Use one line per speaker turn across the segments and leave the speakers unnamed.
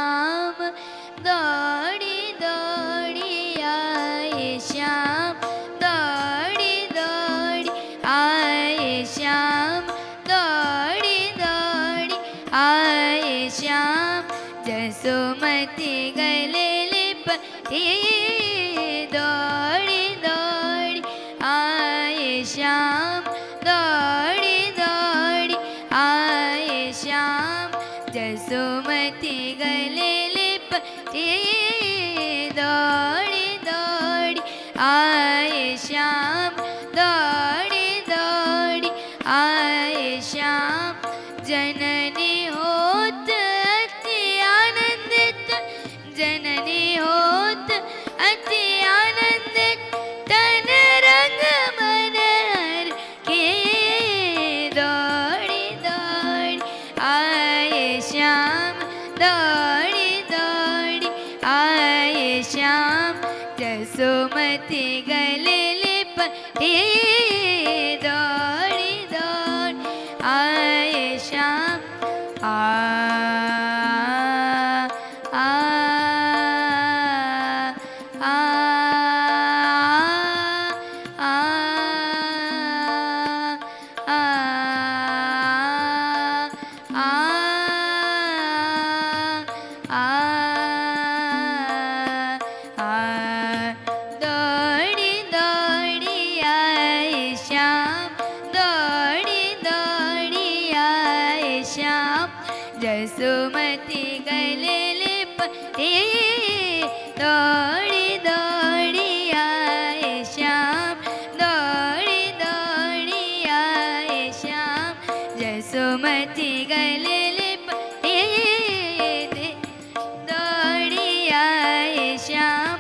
श्याम दौड़ी दौड़ी आए श्याम दौड़ी दौड़ी आए श्याम दौड़ी दौड़ी आए श्याम जसोमती गले लिपटी दौड़ी दौड़ी आए श्याम दौड़ी दौड़ी आए श्याम जसोमती गले लिपटी दौड़ी दौड़ी आए श्याम दौड़ी दौड़ी आए श्याम जननी होत अति आनंदित जननी होत अति आनंदित तन रंग मन हर के दौड़ी दौड़ी आए श्याम दौड़ी दौड़ी आए श्याम जसोमती गले लिपटी दौड़ी दौड़ी आए श्याम आ आ आ आ दौड़ी दौड़ी आए श्याम दौड़ी दौड़ी आए श्याम जसोमती गले लिपटी दौड़ी दौड़ी आए श्याम दौड़ी दौड़ी आए श्याम जसोमती गले लिपटी दौड़ी आए श्याम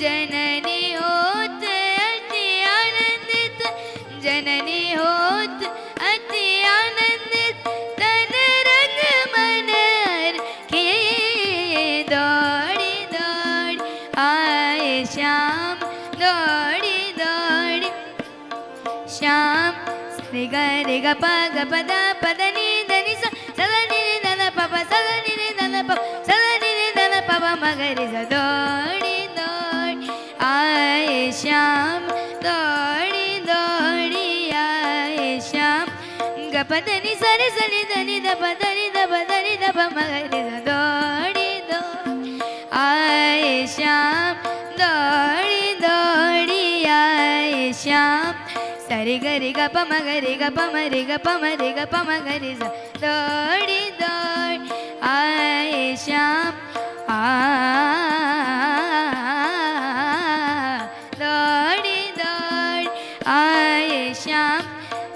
जननी होत अति आनंदित जननी होत अति आनंदित तन रंग मन हर के दौड़ी दौड़ी आए श्याम दौड़ी दौड़ी श्याम रे ग रे ग प ग प द प द नि ध नि सा सा ध नि नि ध न प प सा ध नि नि ध न प सा ध नि नि ध न प प म ग रे सा दौड़ी दौड़ी आए श्याम दौड़ी दौड़ी आए श्याम ग प ध नि सा रे सा नि ध नि ध प ध नि ध प ध नि ध प म ग रे सा दौड़ी दौड़ी आए श्याम दौड़ी दौड़ी आए श्याम सरे ग रे ग प म ग रे ग प म रे ग प म रे ग प म ग रे सा दौड़ी दौड़ी आए श्याम आ दौड़ी दौड़ी आए श्याम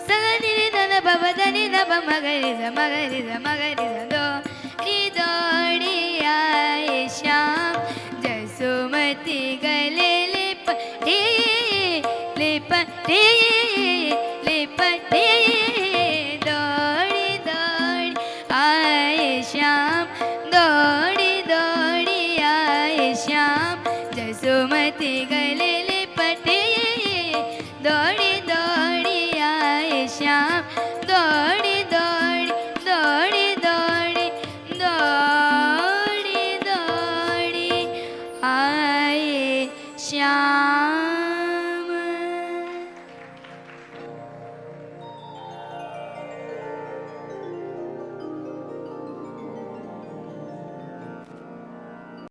सा नि नि ध न प प ध नि ध प म ग रे सा म ग रे सा म ग रे सा दौड़ी दौड़ी आए श्याम जसोमती गले लिपटी लिपटी लिपटी दौड़ी दौड़ी आए श्याम दौड़ी दौड़ी आए श्याम जसोमती गले